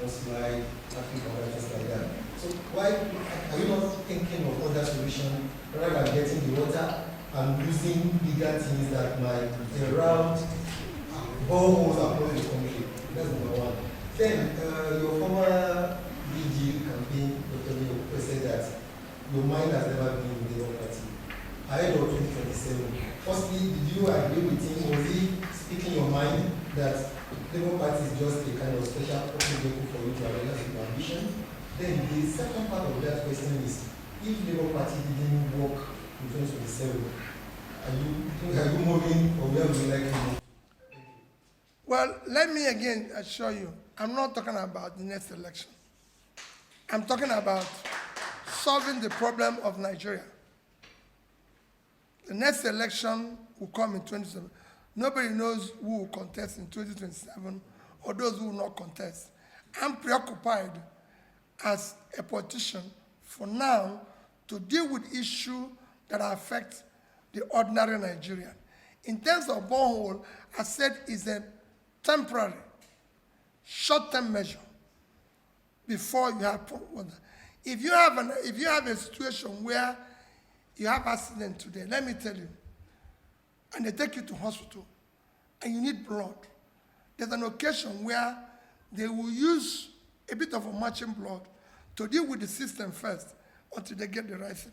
like Africa or things like that. So why are you not thinking of other solutions rather than getting the water and using bigger things that might around boreholes across the country? That's number one. Then your former DG campaign, Dr. Leo, said that your mind has never been in the Labour Party. Ahead of 2027. Firstly, did you agree with him? Was he speaking your mind that Labour Party is just a kind of special vehicle for you to realize your ambition? Then the second part of that question is, if Labour Party didn't work in 2027, are you moving or where would you like to move? Well, let me again assure you, I'm not talking about the next election. I'm talking about solving the problem of Nigeria. The next election will come in 2027. Nobody knows who will contest in 2027 or those who will not contest. I'm preoccupied as a politician for now to deal with issues that affect the ordinary Nigerian. In terms of borehole, I said it's a temporary, short-term measure before you have water. If you have a situation where you have accident today, let me tell you, and they take you to hospital, and you need blood, there's an occasion where they will use a bit of a matching blood to deal with the system first until they get the right thing.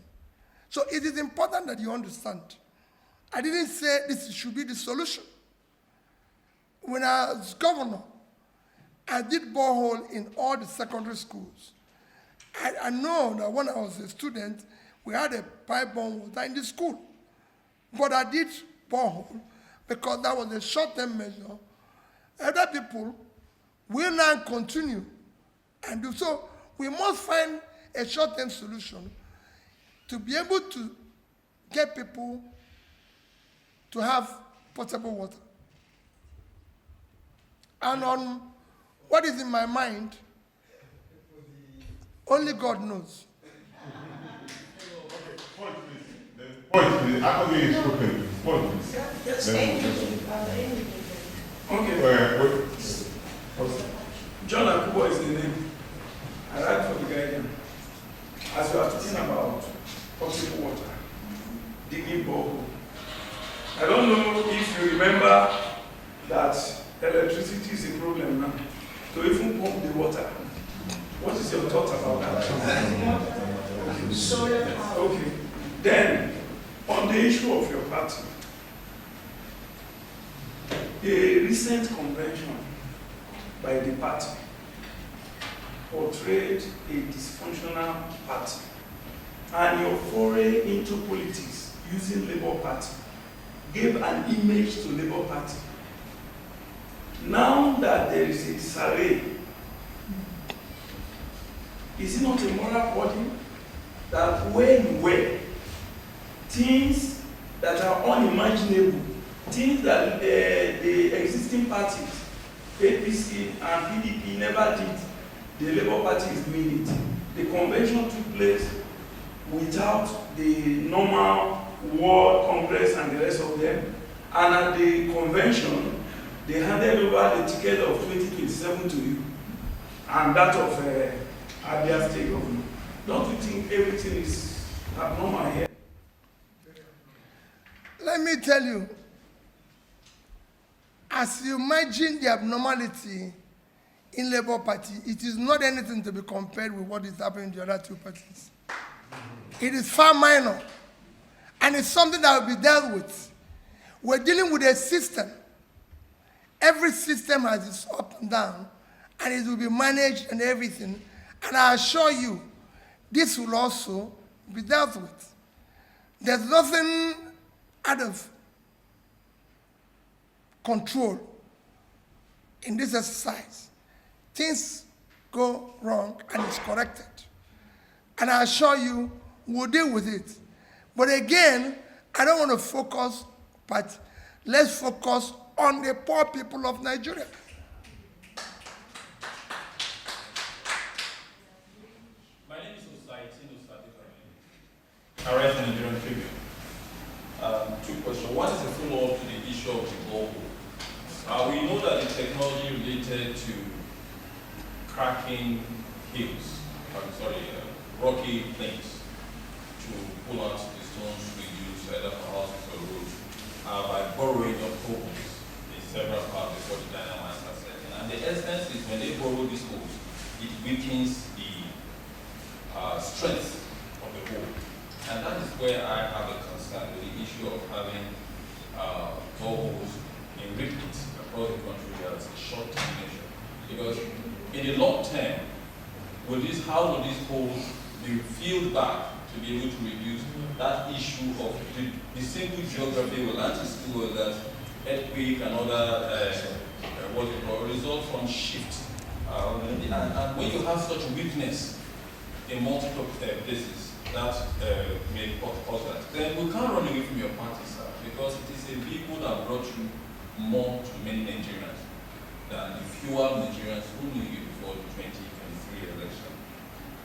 So it is important that you understand. I didn't say this should be the solution. When I was governor, I did borehole in all the secondary schools. I know that when I was a student, we had a pipe-borne water in the school. But I did borehole because that was a short-term measure. Other people will now continue and do so. We must find a short-term solution to be able to get people to have potable water. And on what is in my mind, only God knows. Point, please. After being spoken, point, please. Yes, Okay. John Akubo is the name. I write for the Guardian. As we are talking about potable water, digging borehole. I don't know if you remember that electricity is a problem now. To even pump the water. What is your thought about that? Solar power. Okay. Then, on the issue of your party, a recent convention by the party portrayed a dysfunctional party, and your foray into politics using Labour Party gave an image to Labour Party. Now that there is a disarray, is it not a moral body that where you were, things that are unimaginable, things that the existing parties, APC and PDP, never did, the Labour Party is doing it. The convention took place without the normal World Congress and the rest of them, and at the convention, they handed over the ticket of 2027 to you, and that of Abia State Government. Don't you think everything is abnormal here? Let me tell you, as you imagine the abnormality in Labour Party, it is not anything to be compared with what is happening in the other two parties. It is far minor, and it's something that will be dealt with. We're dealing with a system. Every system has its up and down, and it will be managed and everything. And I assure you, this will also be dealt with. There's nothing out of control in this exercise. Things go wrong and it's corrected. And I assure you, we'll deal with it. But again, I don't want to focus, but let's focus on the poor people of Nigeria. My name is I write in the Nigerian Tribune. Two questions. One is a follow-up to the issue of the borehole. We know that the technology related to cracking hills, rocky plains to pull out the stones we use either for houses or roads by borrowing of holes in several parts before the dynamites are set in. And the essence is when they borrow these holes, it weakens the strength of the hole. And that is where I have a concern with the issue of having boreholes in repeats across the country as a short-term measure. Because in the long term, how will these holes be filled back to be able to reduce that issue of the simple geography we learned in school that earthquake and other result from shift. And when you have such weakness in multiple places, that may cause that. Then we can't run away from your party, sir, because it is a vehicle that brought you more to many Nigerians than the fewer Nigerians who knew you before the 2023 election.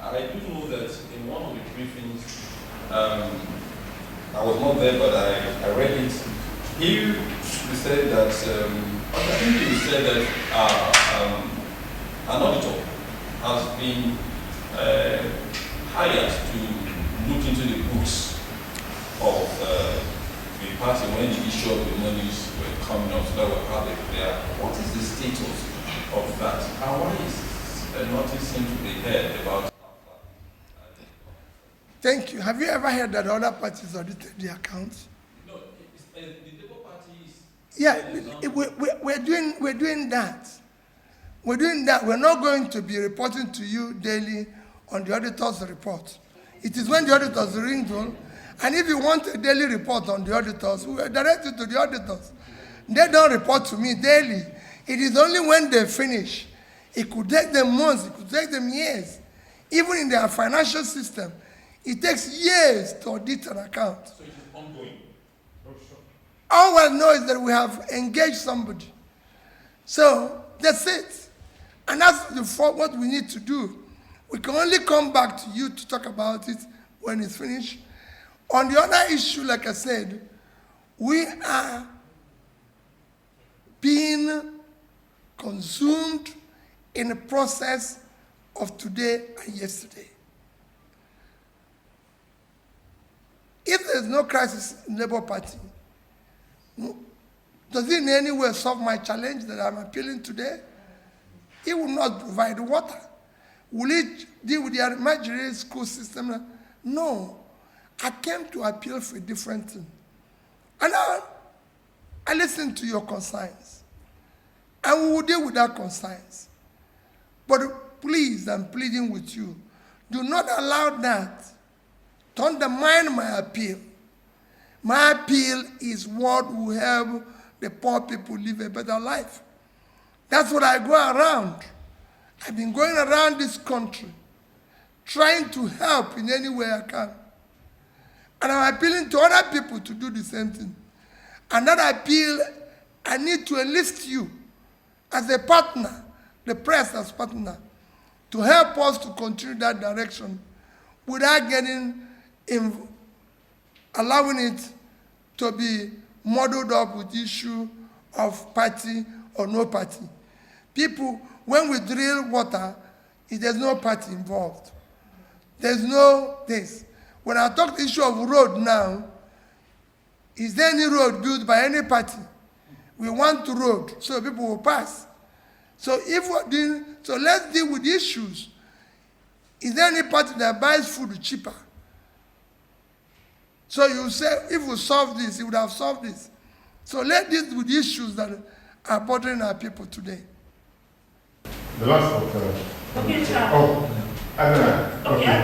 I do know that in one of the briefings, I was not there, but I read it. He said that, I think he said that an auditor has been hired to look into the books of the party when the issue of the monies were coming up, so that were how they clear. What is the status of that? And why is nothing seems to be heard about? Thank you. Have you ever heard that other parties audited the accounts? No, the Labour Party is... Yeah, we're doing that. We're doing that. We're not going to be reporting to you daily on the auditor's report. It is when the auditors ring roll, and if you want a daily report on the auditors, we will direct it to the auditors. They don't report to me daily. It is only when they finish. It could take them months, it could take them years. Even in their financial system, it takes years to audit an account. So it is ongoing. All I know is that we have engaged somebody. So that's it. And that's what we need to do. We can only come back to you to talk about it when it's finished. On the other issue, like I said, we are being consumed in the process of today and yesterday. If there's no crisis in the Labour Party, does it in any way solve my challenge that I'm appealing today? It will not provide water. Will it deal with the imaginary school system? No. I came to appeal for a different thing. And I listened to your concerns. And we will deal with that concerns. But please, I'm pleading with you, do not allow that to undermine my appeal. My appeal is what will help the poor people live a better life. That's what I go around. I've been going around this country trying to help in any way I can. And I'm appealing to other people to do the same thing. And that appeal, I need to enlist you as a partner, the press as partner, to help us to continue that direction without allowing it to be muddled up with the issue of party or no party. People, when we drill water, there's no party involved. There's no this. When I talk the issue of road now, is there any road built by any party? We want the road so people will pass. So let's deal with the issues. Is there any party that buys food cheaper? So you say, if we solve this, it would have solved this. So let's deal with the issues that are bothering our people today. The last one. Okay, sir. Oh, Okay. Okay.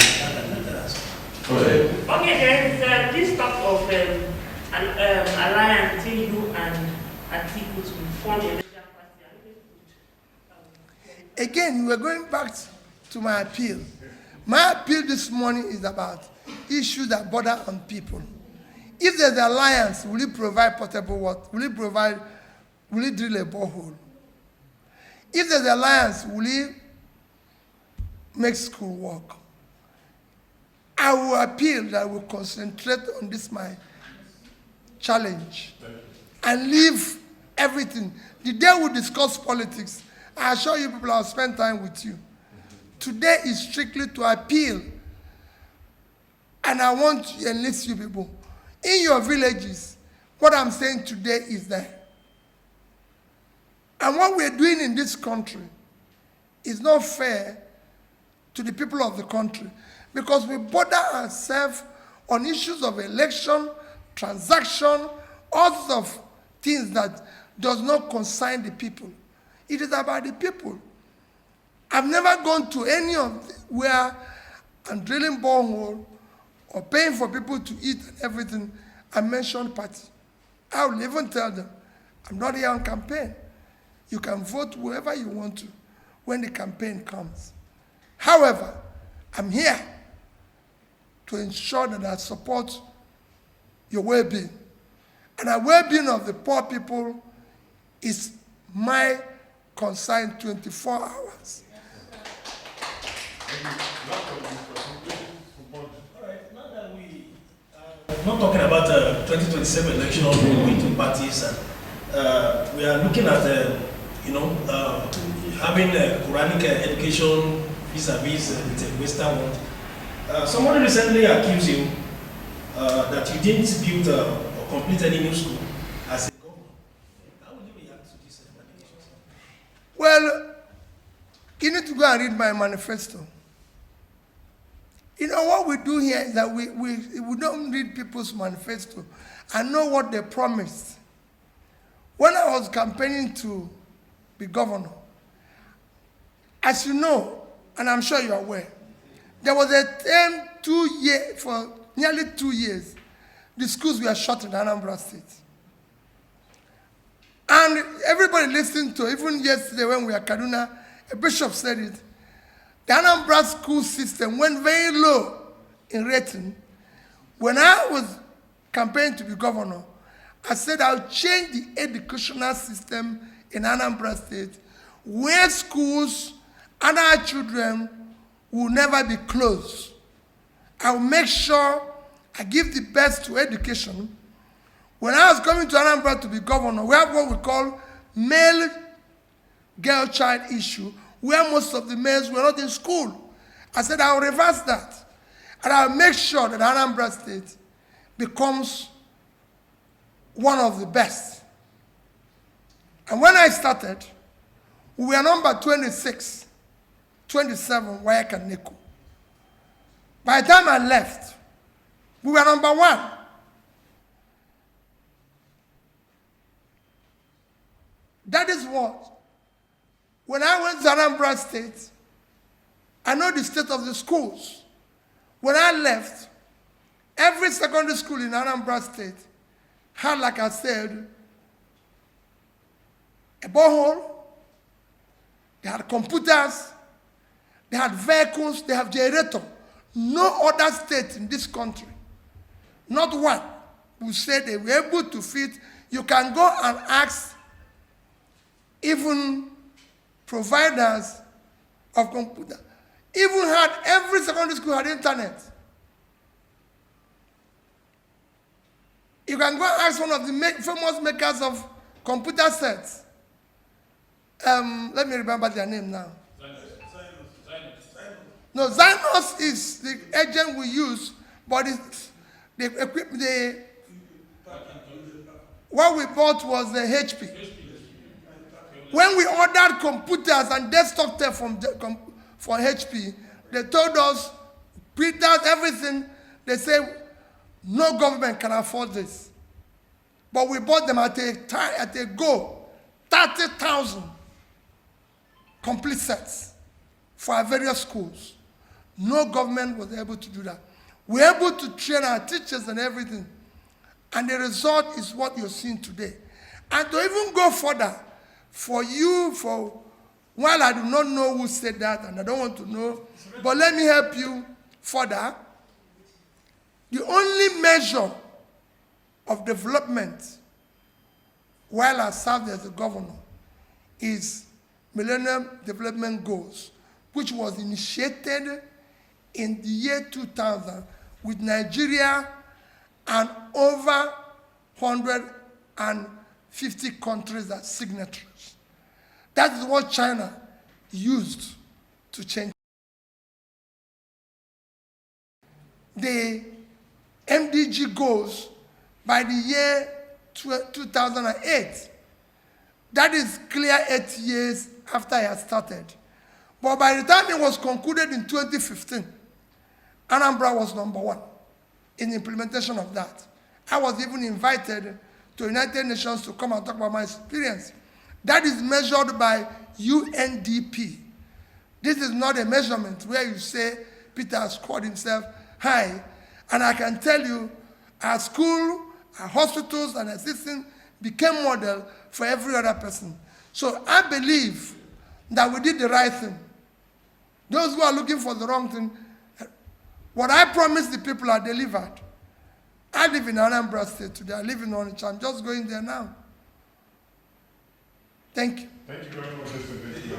Okay, there is this talk of an alliance between you and Atiku to form a major party. Again, we're going back to my appeal. My appeal this morning is about issues that bother on people. If there's an alliance, will it provide potable water? Will it drill a borehole? If there's an alliance, will it make school work? I will appeal that I will concentrate on this my challenge and leave everything. The day we discuss politics, I assure you people I'll spend time with you. today is strictly to appeal. And I want to enlist you people. In your villages, what I'm saying today is that. And what we're doing in this country is not fair to the people of the country, because we bother ourselves on issues of election, transaction, all sorts of things that does not concern the people. It is about the people. I've never gone to any of where I'm drilling borehole or paying for people to eat and everything and mention party. I will even tell them, I'm not here on campaign. You can vote whoever you want to when the campaign comes. However, I'm here to ensure that I support your well-being. And the well-being of the poor people is my concern 24 hours. Not talking about 2027 election with two parties, and we are looking at having Quranic education vis-a-vis the Western world. Somebody recently accused you that you didn't build or complete any new school as a governor. How would you react to this allegations? Well, you need to go and read my manifesto. You know, what we do here is that we don't read people's manifesto and know what they promised. When I was campaigning to be governor, as you know, and I'm sure you're aware, there was a term for nearly 2 years, the schools were shut in Anambra State. And everybody listened to, even yesterday when we were at Kaduna, a bishop said it, the Anambra school system went very low in rating. When I was campaigning to be governor, I said I'll change the educational system in Anambra State, where schools and our children will never be closed. I'll make sure I give the best to education. When I was coming to Anambra to be governor, we have what we call male-girl-child issue, where most of the males were not in school. I said I'll reverse that. And I'll make sure that Anambra State becomes one of the best. And when I started, we were number 26, 27, Wike and Neko. By the time I left, we were number 1. That is what. When I went to Anambra State, I know the state of the schools. When I left, every secondary school in Anambra State had, like I said, a borehole, they had computers, they had vehicles, they have generator. No other state in this country, not one, will say they were able to fit. You can go and ask even providers of computer. Even had, every secondary school had internet. You can go and ask one of the famous makers of computer sets. Let me remember their name now. No, Zynos is the agent we use, but what we bought was the HP. When we ordered computers and desktop tech from HP, they told us, printers, everything, they said, no government can afford this. But we bought them at a go, 30,000 complete sets for our various schools. No government was able to do that. We were able to train our teachers and everything. And the result is what you're seeing today. And to even go further, while I do not know who said that, and I don't want to know, but let me help you further. The only measure of development while I served as a governor is Millennium Development Goals, which was initiated in the year 2000 with Nigeria and over 150 countries as signatories. That is what China used to change. the MDG goals by the year 2008. That is clear 8 years after I had started. But by the time it was concluded in 2015, Anambra was #1 in implementation of that. I was even invited to United Nations to come and talk about my experience. That is measured by UNDP. This is not a measurement where you say Peter has scored himself high. And I can tell you, our school, our hospitals, and our system became model for every other person. So I believe that we did the right thing. Those who are looking for the wrong thing, what I promised the people I delivered. I live in Anambra State today. I live in Onitsha. I'm just going there now. Thank you. Thank you very much, Mr. Thank you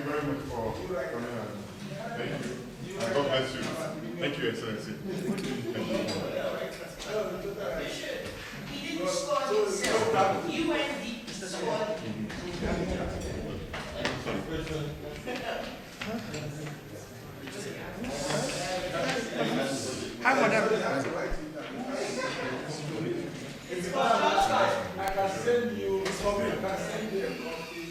very much for coming out. Thank you. And God bless you. Thank you, Excellency. Thank you. He didn't score himself. UNDP scored him. Hang on, It's I can send you something. I can send you a copy.